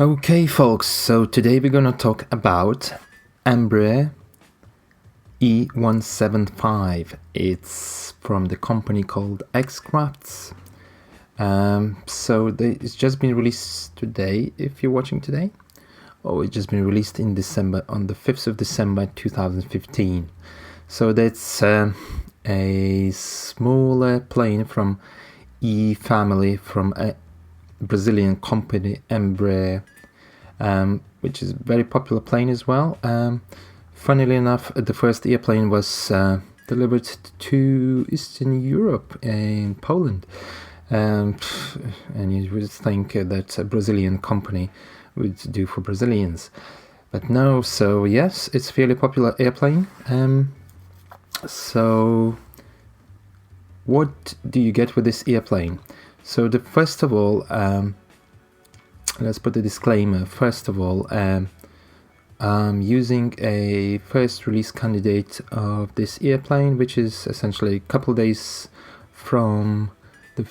Okay folks, so today we're gonna talk about Embraer E-175. It's from the company called X-CRAFTS. It's just been released today, if you're watching today. It's just been released in December, on the 5th of December 2015. So that's a smaller plane from E family, from a Brazilian company, Embraer, which is a very popular plane as well. Funnily enough, the first airplane was delivered to Eastern Europe in Poland. And you would think that a Brazilian company would do for Brazilians. But no, so yes, it's a fairly popular airplane. So what do you get with this airplane? So first of all, let's put a disclaimer. First of all, I'm using a first release candidate of this airplane, which is essentially a couple days from the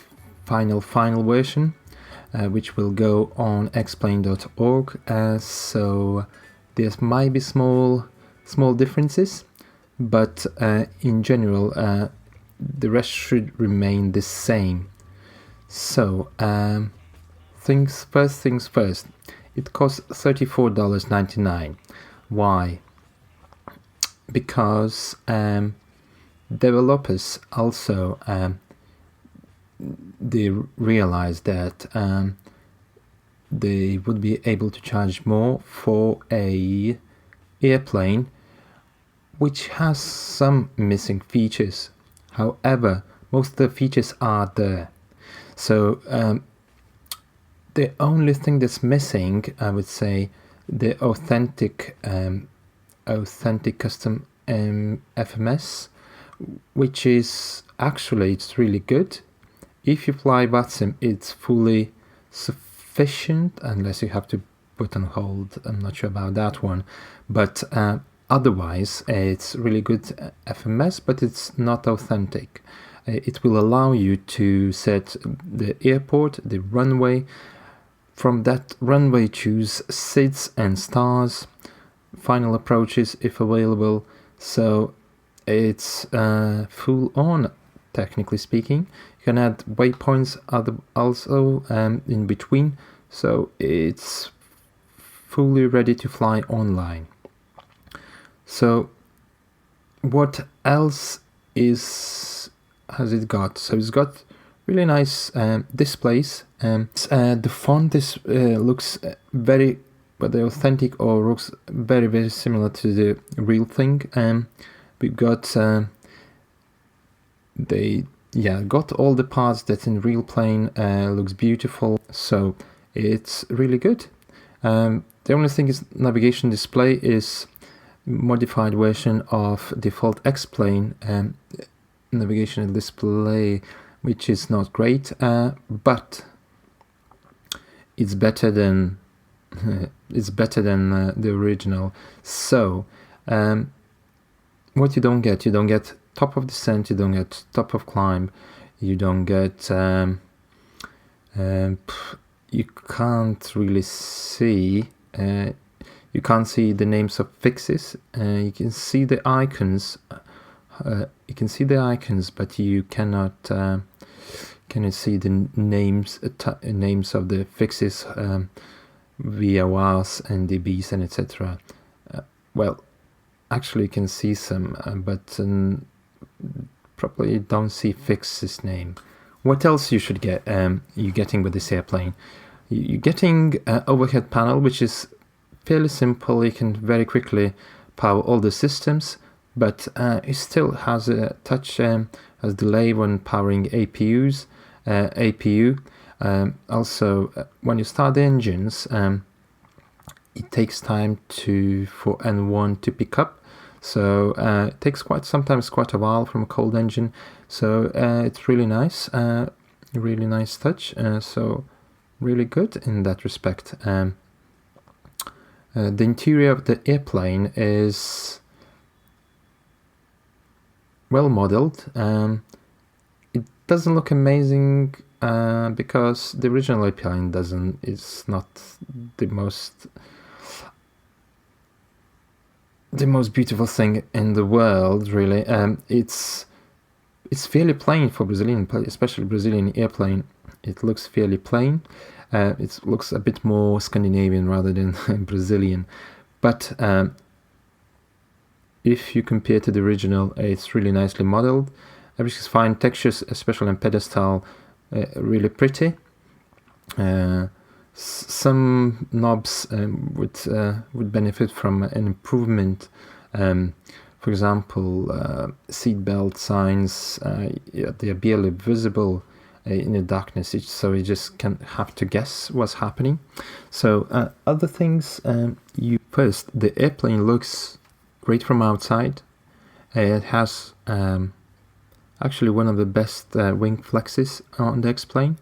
final version, which will go on explain.org. So there might be small differences, but in general, the rest should remain the same. So things first. It costs $34.99. Why? Because developers also they realized that they would be able to charge more for a airplane which has some missing features. However, most of the features are there. So the only thing that's missing, I would say, the authentic custom FMS, which is actually, it's really good. If you fly VATSIM, it's fully sufficient, unless you have to put on hold. I'm not sure about that one, but otherwise it's really good FMS, but it's not authentic. It will allow you to set the airport, the runway. From that runway, choose SIDS and stars, final approaches if available. So it's full on, technically speaking. You can add waypoints also in between. So it's fully ready to fly online. So what else has it got? So it's got really nice displays. The font looks very, whether authentic or looks very similar to the real thing. We've got got all the parts that in real plane. Looks beautiful, so it's really good. The only thing is navigation display is modified version of default X-plane navigation display, which is not great, but it's better than the original. So what you don't get top of descent, you don't get top of climb, you don't get you can't really see you can't see the names of fixes. You can see the icons. But you cannot see the names of the fixes, VORs and DBs and etc. Well, actually you can see some, but probably don't see fixes name. What else you should get? You're getting with this airplane. You're getting overhead panel, which is fairly simple. You can very quickly power all the systems, but it still has a touch as delay when powering APU. Also, when you start the engines, it takes time for N1 to pick up. So it takes sometimes quite a while from a cold engine. So it's really nice, really nice touch. So really good in that respect. The interior of the airplane is well modeled. It doesn't look amazing because the original airplane is not the most beautiful thing in the world, really. It's fairly plain for Brazilian, especially Brazilian airplane. It looks fairly plain. It looks a bit more Scandinavian rather than Brazilian. But if you compare to the original, it's really nicely modeled. Everything's fine. Textures, especially on pedestal, really pretty. Some knobs would benefit from an improvement. For example, seat belt signs, they are barely visible in the darkness, so you just can have to guess what's happening. So other things, first, the airplane looks great from outside. It has actually one of the best wing flexes on the X-plane.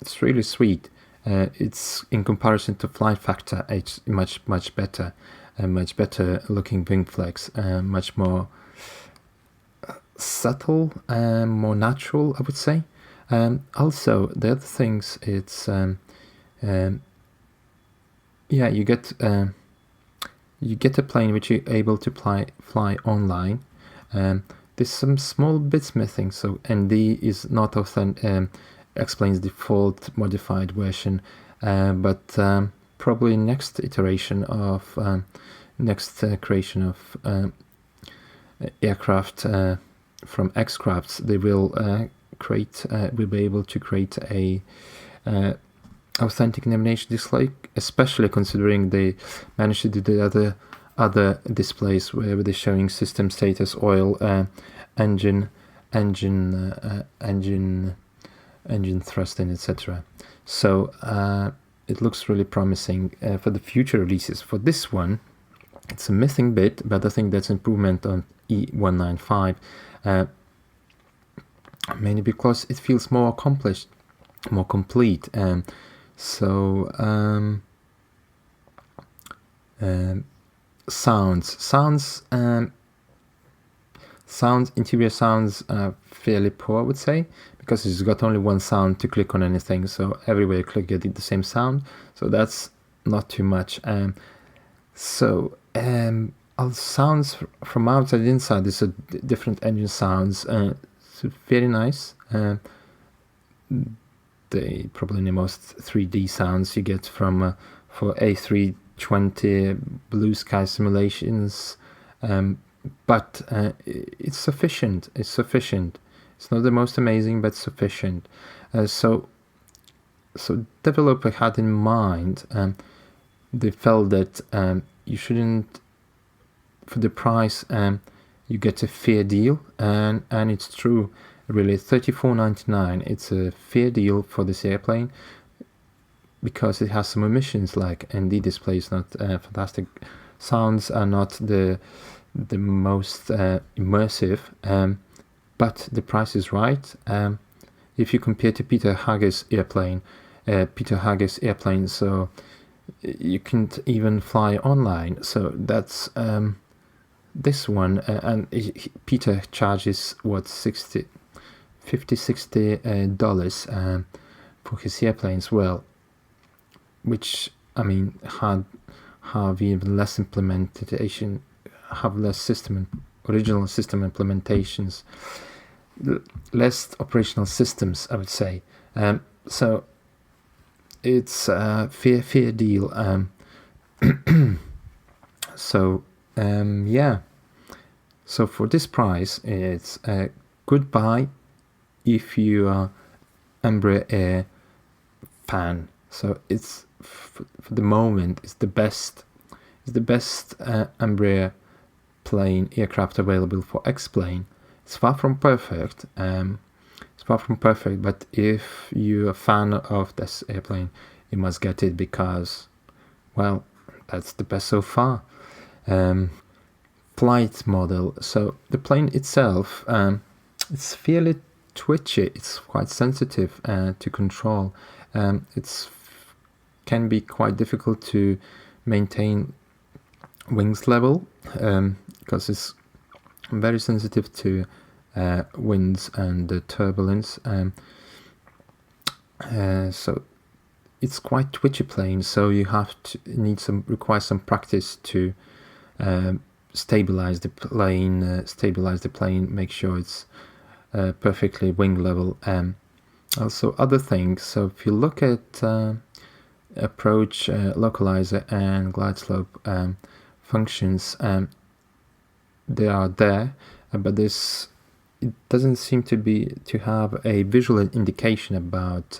It's really sweet. It's, in comparison to flight factor, it's much better. Much better looking wing flex, much more subtle, more natural, I would say. Also, the other things, it's you get a plane which you're able to fly online. There's some small bits missing, so ND is not X-plane's default modified version, but probably next iteration of next creation of aircraft from X-CRAFTS, they will be able to create a authentic navigation display, especially considering they managed to do the other displays where they're showing system status, oil, engine thrusting, etc. So it looks really promising for the future releases. For this one, it's a missing bit, but I think that's improvement on E-195, mainly because it feels more accomplished, more complete. Interior sounds fairly poor, I would say, because it's got only one sound to click on anything, so everywhere you click you get the same sound, so that's not too much. All sounds from outside and inside, there's different engine sounds, so very nice. They probably the most 3D sounds you get from for A320 blue sky simulations, but it's sufficient. It's not the most amazing, but sufficient. So developer had in mind, they felt that you shouldn't, for the price, you get a fair deal, and it's true. Really, $34.99. It's a fair deal for this airplane because it has some omissions, like ND display is not fantastic, sounds are not the most immersive, but the price is right. If you compare to Peter Hage's airplane, so you can't even fly online. So that's this one, and Peter charges what, $60 for his airplanes, well, which, I mean, have even less implementation, have less original system implementations, less operational systems, I would say. So it's a fair deal. So for this price, it's a good buy if you are Embraer Air fan. So it's for the moment, it's the best Embraer plane aircraft available for X-plane. It's far from perfect. But if you're a fan of this airplane, you must get it because, well, that's the best so far. Flight model. So the plane itself, it's fairly twitchy. It's quite sensitive to control. It's can be quite difficult to maintain wings level because it's very sensitive to winds and turbulence. So it's quite twitchy plane, so you have to require some practice to stabilize the plane, make sure it's perfectly wing level. Also other things, so if you look at approach, localizer and glide slope functions, they are there, but it doesn't seem to have a visual indication about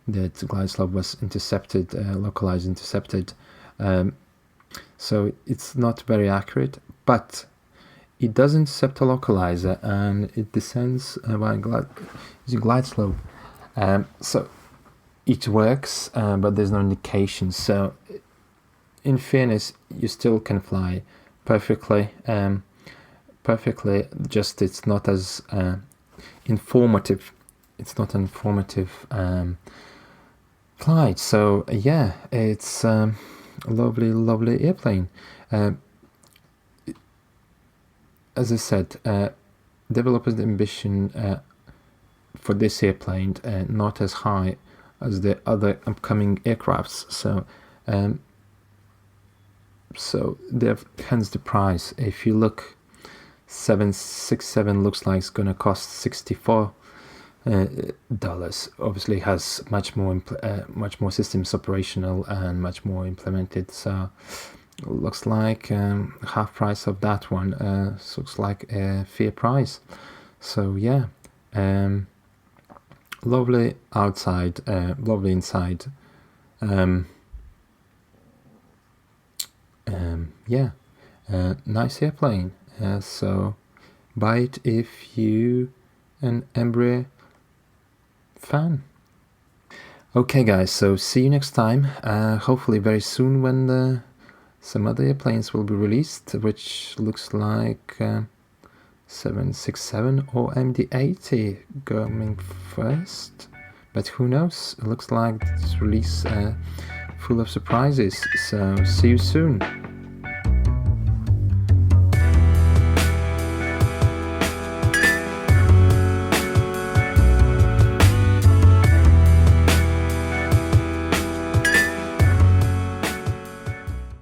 that glide slope was intercepted, localized intercepted. So it's not very accurate, but it does intercept a localizer and it descends by using glide slope. So it works, but there's no indication. So in fairness, you still can fly perfectly. Just it's not as informative. It's not an informative flight. So yeah, it's a lovely airplane. As I said, developers' ambition for this airplane not as high as the other upcoming aircrafts. So hence the price. If you look, 767 looks like it's going to cost $64. Obviously has much more systems operational and much more implemented, so looks like half price of that one. Looks like a fair price. So yeah, lovely outside, lovely inside. Yeah, nice airplane. So buy it if you an Embraer fan. Okay guys, so see you next time, hopefully very soon, when some other airplanes will be released, which looks like 767 or MD-80 coming first, but who knows, it looks like this release full of surprises. So see you soon.